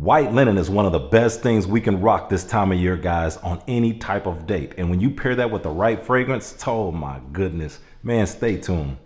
White linen is one of the best things we can rock this time of year, guys, on any type of date. And when you pair that with the right fragrance, oh my goodness, man, stay tuned.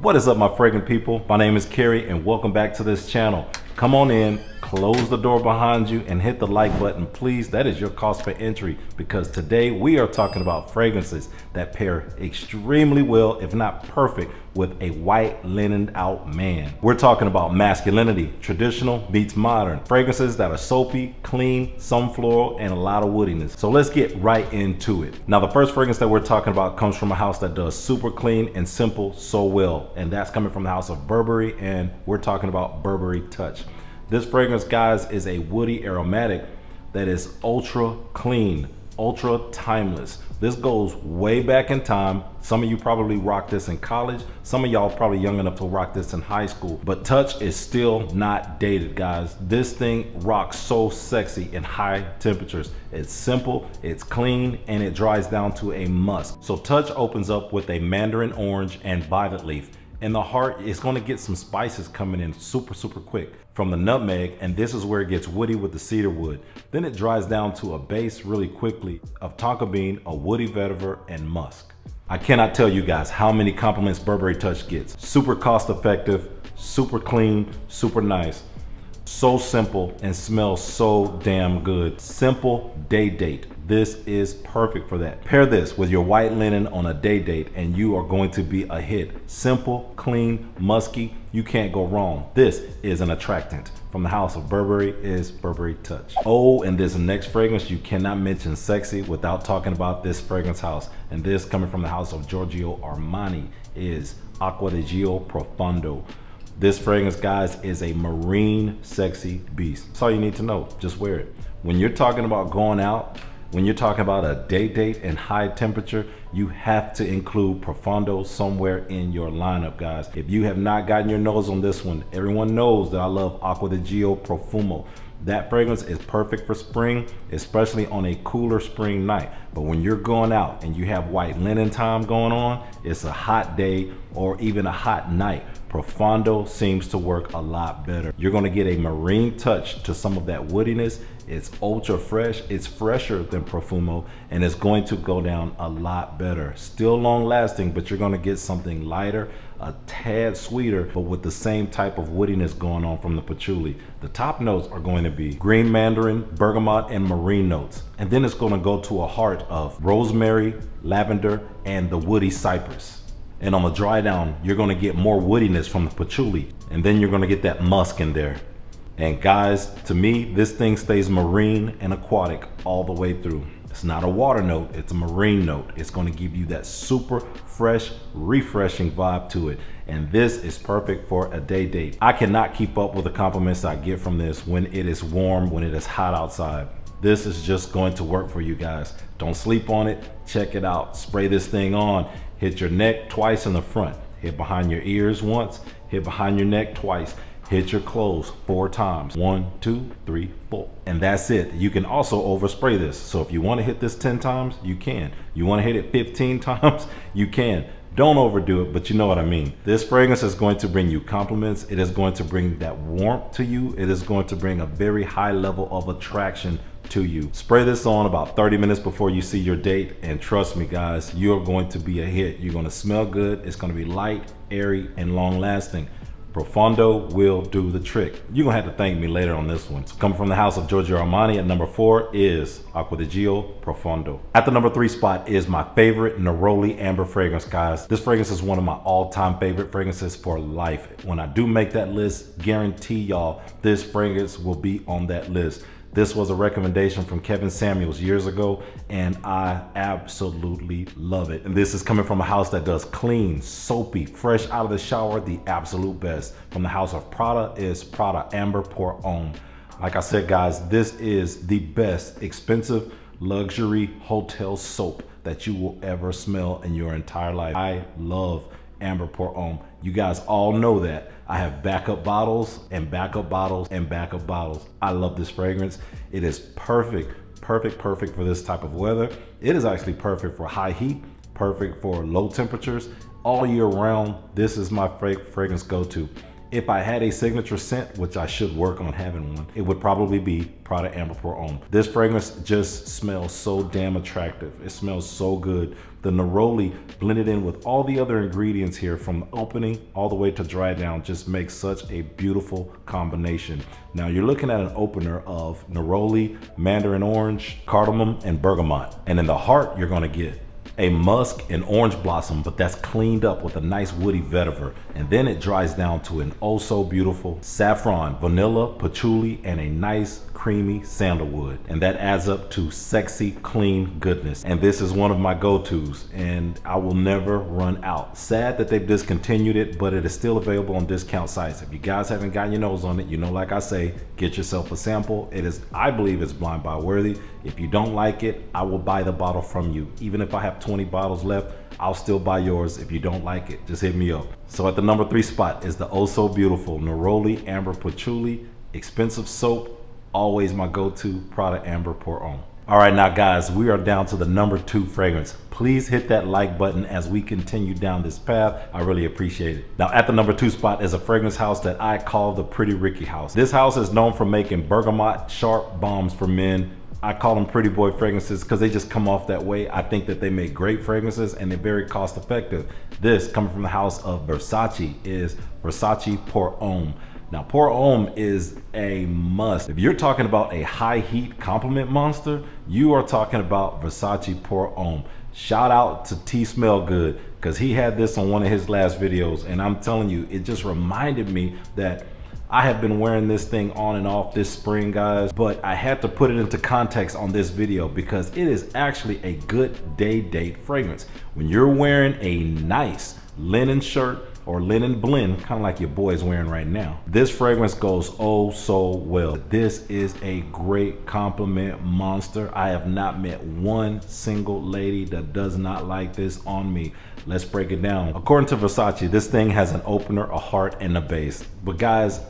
What is up, my fragrant people? My name is Kerry and welcome back to this channel. Come on in, close the door behind you and hit the like button, please. That is your cost per entry, because today we are talking about fragrances that pair extremely well, if not perfect, with a white linened out man. We're talking about masculinity, traditional meets modern, fragrances that are soapy, clean, some floral, and a lot of woodiness. So let's get right into it. Now, the first fragrance that we're talking about comes from a house that does super clean and simple so well, and that's coming from the house of Burberry, and we're talking about Burberry Touch. This fragrance, guys, is a woody aromatic that is ultra clean, ultra timeless. This goes way back in time. Some of you probably rocked this in college. Some of y'all probably young enough to rock this in high school, but Touch is still not dated, guys. This thing rocks so sexy in high temperatures. It's simple, it's clean, and it dries down to a musk. So Touch opens up with a mandarin orange and violet leaf. In the heart, it's gonna get some spices coming in super quick from the nutmeg, and this is where it gets woody with the cedar wood. Then it dries down to a base really quickly of tonka bean, a woody vetiver, and musk. I cannot tell you guys how many compliments Burberry Touch gets. Super cost effective, super clean, super nice. So simple and smells so damn good. Simple day date. This is perfect for that. Pair this with your white linen on a day date and you are going to be a hit. Simple, clean, musky, you can't go wrong. This is an attractant from the house of Burberry, is Burberry Touch. Oh, and this next fragrance, you cannot mention sexy without talking about this fragrance house. And this, coming from the house of Giorgio Armani, is Acqua di Gio Profondo. This fragrance, guys, is a marine sexy beast. That's all you need to know. Just wear it. When you're talking about going out, when you're talking about a day date and high temperature, you have to include Profondo somewhere in your lineup, guys. If you have not gotten your nose on this one, everyone knows that I love Acqua di Gio Profumo. That fragrance is perfect for spring, especially on a cooler spring night. But when you're going out and you have white linen time going on, it's a hot day or even a hot night, Profondo seems to work a lot better. You're gonna get a marine touch to some of that woodiness. It's ultra fresh, it's fresher than Profumo, and it's going to go down a lot better. Still long lasting, but you're gonna get something lighter, a tad sweeter, but with the same type of woodiness going on from the patchouli. The top notes are going to be green mandarin, bergamot, and marine notes. And then it's gonna go to a heart of rosemary, lavender, and the woody cypress. And on the dry down, you're gonna get more woodiness from the patchouli, and then you're gonna get that musk in there. And guys, to me, this thing stays marine and aquatic all the way through. It's not a water note, it's a marine note. It's gonna give you that super fresh, refreshing vibe to it. And this is perfect for a day date. I cannot keep up with the compliments I get from this when it is warm, when it is hot outside. This is just going to work for you guys. Don't sleep on it, check it out. Spray this thing on, hit your neck twice in the front, hit behind your ears once, hit behind your neck twice, hit your clothes 4 times. 1, 2, 3, 4. And that's it. You can also overspray this. So if you want to hit this 10 times, you can. You want to hit it 15 times, you can. Don't overdo it, but you know what I mean. This fragrance is going to bring you compliments. It is going to bring that warmth to you. It is going to bring a very high level of attraction to you. Spray this on about 30 minutes before you see your date, and trust me, guys, you're going to be a hit. You're going to smell good. It's going to be light, airy, and long lasting. Profondo will do the trick. You're gonna have to thank me later on this one. So coming from the house of Giorgio Armani at number 4 is Acqua di Gio Profondo. At the number 3 spot is my favorite Neroli Amber fragrance, guys. This fragrance is one of my all-time favorite fragrances for life. When I do make that list, guarantee y'all this fragrance will be on that list. This was a recommendation from Kevin Samuels years ago, and I absolutely love it. And this is coming from a house that does clean, soapy, fresh out of the shower, the absolute best. From the house of Prada is Prada Amber Pour Homme. Like I said, guys, this is the best expensive luxury hotel soap that you will ever smell in your entire life. I love Amber Pour Homme. You guys all know that. I have backup bottles and backup bottles and backup bottles. I love this fragrance. It is perfect for this type of weather. It is actually perfect for high heat, perfect for low temperatures. All year round, this is my fragrance go-to. If I had a signature scent, which I should work on having one, it would probably be Prada Amber Pour Homme. This fragrance just smells so damn attractive. It smells so good. The neroli blended in with all the other ingredients here from opening all the way to dry down just makes such a beautiful combination. Now you're looking at an opener of neroli, mandarin orange, cardamom, and bergamot. And in the heart, you're gonna get a musk and orange blossom, but that's cleaned up with a nice woody vetiver. And then it dries down to an oh so beautiful saffron, vanilla, patchouli, and a nice creamy sandalwood. And that adds up to sexy, clean goodness. And this is one of my go-tos, and I will never run out. Sad that they've discontinued it, but it is still available on discount sites. If you guys haven't gotten your nose on it, you know, like I say, get yourself a sample. It is, I believe it's blind buy worthy. If you don't like it, I will buy the bottle from you. Even if I have 20 bottles left, I'll still buy yours. If you don't like it, just hit me up. So at the number 3 spot is the oh so beautiful neroli amber patchouli, expensive soap, always my go-to Prada Amber Pour Homme. All right, now guys, we are down to the number 2 fragrance. Please hit that like button as we continue down this path. I really appreciate it. Now at the number 2 spot is a fragrance house that I call the Pretty Ricky house. This house is known for making bergamot sharp bombs for men. I call them pretty boy fragrances because they just come off that way. I think that they make great fragrances and they're very cost effective. This, coming from the house of Versace, is Versace Pour Homme. Now, Pour Homme is a must. If you're talking about a high heat compliment monster, you are talking about Versace Pour Homme. Shout out to T Smell Good, because he had this on one of his last videos, and I'm telling you, it just reminded me that I have been wearing this thing on and off this spring, guys, but I had to put it into context on this video because it is actually a good day date fragrance. When you're wearing a nice linen shirt or linen blend, kind of like your boy's wearing right now, this fragrance goes oh so well. This is a great compliment monster. I have not met one single lady that does not like this on me. Let's break it down. According to Versace, this thing has an opener, a heart, and a base. But guys,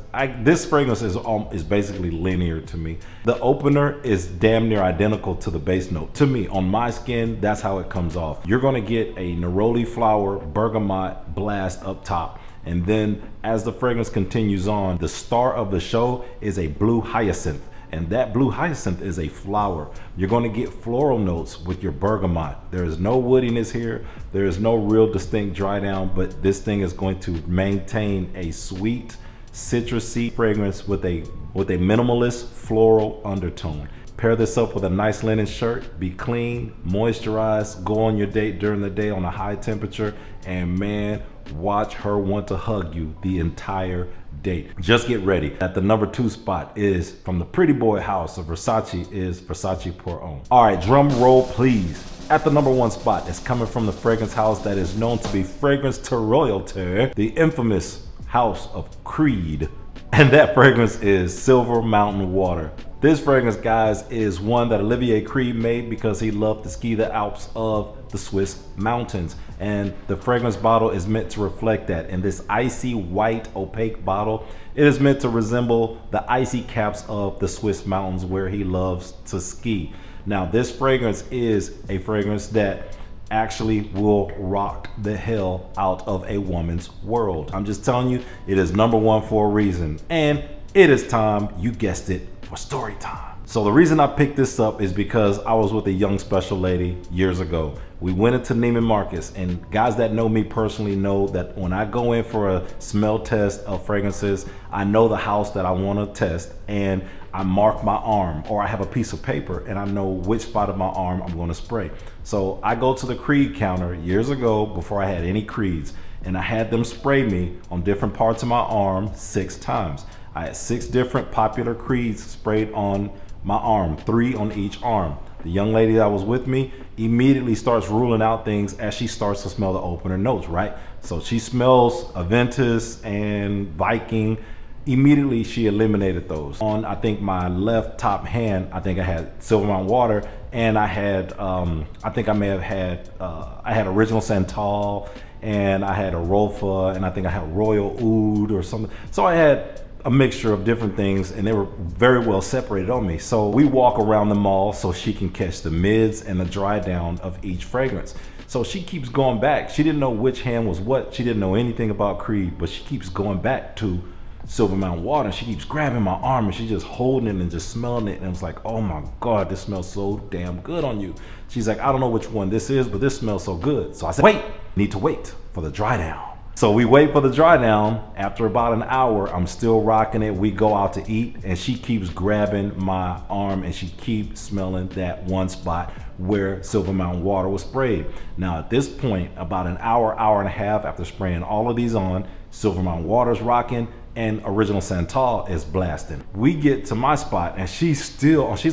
this fragrance is basically linear to me. The opener is damn near identical to the base note. To me, on my skin, that's how it comes off. You're gonna get a neroli flower, bergamot blast up top. And then as the fragrance continues on, the star of the show is a blue hyacinth. And that blue hyacinth is a flower. You're going to get floral notes with your bergamot. There is no woodiness here. There is no real distinct dry down, but this thing is going to maintain a sweet, citrusy fragrance with a minimalist floral undertone. Pair this up with a nice linen shirt, be clean, moisturized, go on your date during the day on a high temperature, and man, watch her want to hug you the entire date. Just get ready. At the number 2 spot is from the pretty boy house of Versace is Versace Pour Homme. All right, drum roll please. At the number 1 spot is coming from the fragrance house that is known to be fragrance to royalty, the infamous house of Creed. And that fragrance is Silver Mountain Water. This fragrance, guys, is one that Olivier Creed made because he loved to ski the Alps of the Swiss mountains. And the fragrance bottle is meant to reflect that. In this icy white opaque bottle, it is meant to resemble the icy caps of the Swiss mountains where he loves to ski. Now, this fragrance is a fragrance that actually will rock the hell out of a woman's world. I'm just telling you, it is number 1 for a reason. And it is time, you guessed it, for story time. So the reason I picked this up is because I was with a young special lady years ago. We went into Neiman Marcus, and guys that know me personally know that when I go in for a smell test of fragrances, I know the house that I want to test, and I mark my arm, or I have a piece of paper and I know which spot of my arm I'm going to spray. So I go to the Creed counter years ago before I had any Creeds, and I had them spray me on different parts of my arm 6 times. I had 6 different popular Creeds sprayed on my arm, 3 on each arm. The young lady that was with me immediately starts ruling out things as she starts to smell the opener notes, right? So she smells Aventus and Viking. Immediately she eliminated those. On, I think, my left top hand, I think I had Silver Mountain Water, and I had, I think I may have had, I had Original Santal, and I had a Rofa, and I think I had Royal Oud or something. So I had a mixture of different things, and they were very well separated on me. So we walk around the mall so she can catch the mids and the dry down of each fragrance. So she keeps going back. She didn't know which hand was what. She didn't know anything about Creed, but she keeps going back to Silver Mountain Water. She keeps grabbing my arm and she's just holding it and just smelling it. And it's like, oh my God, this smells so damn good on you. She's like, I don't know which one this is, but this smells so good. So I said, wait, need to wait for the dry down. So we wait for the dry down. After about an hour, I'm still rocking it. We go out to eat and she keeps grabbing my arm and she keeps smelling that one spot where Silver Mountain Water was sprayed. Now at this point, about an hour, hour and a half after spraying all of these on, Silver Mountain Water's rocking and Original Santal is blasting. We get to my spot and she's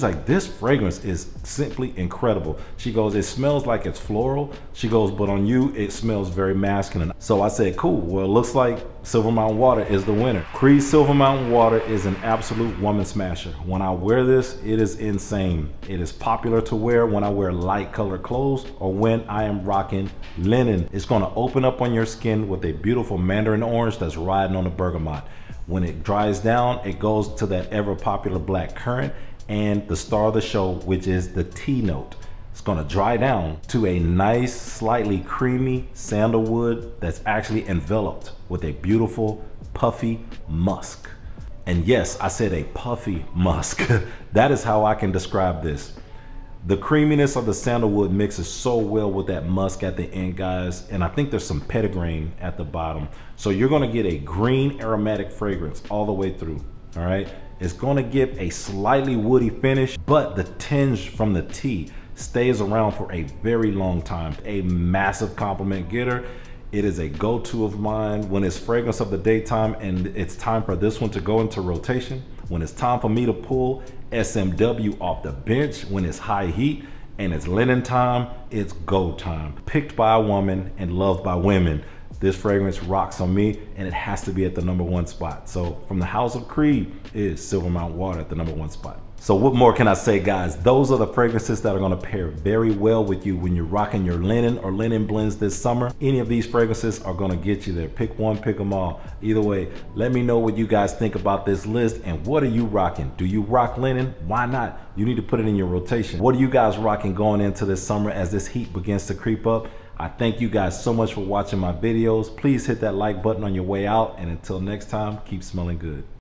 like, this fragrance is simply incredible. She goes, it smells like it's floral. She goes, but on you, it smells very masculine. So I said, cool, well, it looks like Silver Mountain Water is the winner. Creed Silver Mountain Water is an absolute woman smasher. When I wear this, it is insane. It is popular to wear when I wear light colored clothes or when I am rocking linen. It's gonna open up on your skin with a beautiful mandarin orange that's riding on the bergamot. When it dries down, it goes to that ever popular black currant and the star of the show, which is the tea note. It's gonna dry down to a nice, slightly creamy sandalwood that's actually enveloped with a beautiful, puffy musk. And yes, I said a puffy musk. That is how I can describe this. The creaminess of the sandalwood mixes so well with that musk at the end, guys. And I think there's some petitgrain at the bottom. So you're gonna get a green aromatic fragrance all the way through, all right? It's gonna give a slightly woody finish, but the tinge from the tea stays around for a very long time. A massive compliment getter. It is a go-to of mine when it's fragrance of the daytime and it's time for this one to go into rotation. When it's time for me to pull SMW off the bench, when it's high heat and it's linen time, it's go time. Picked by a woman and loved by women. This fragrance rocks on me and it has to be at the #1 spot. So from the house of Creed is Silver Mountain Water at the #1 spot. So what more can I say, guys? Those are the fragrances that are gonna pair very well with you when you're rocking your linen or linen blends this summer. Any of these fragrances are gonna get you there. Pick one, pick them all. Either way, let me know what you guys think about this list and what are you rocking? Do you rock linen? Why not? You need to put it in your rotation. What are you guys rocking going into this summer as this heat begins to creep up? I thank you guys so much for watching my videos. Please hit that like button on your way out, and until next time, keep smelling good.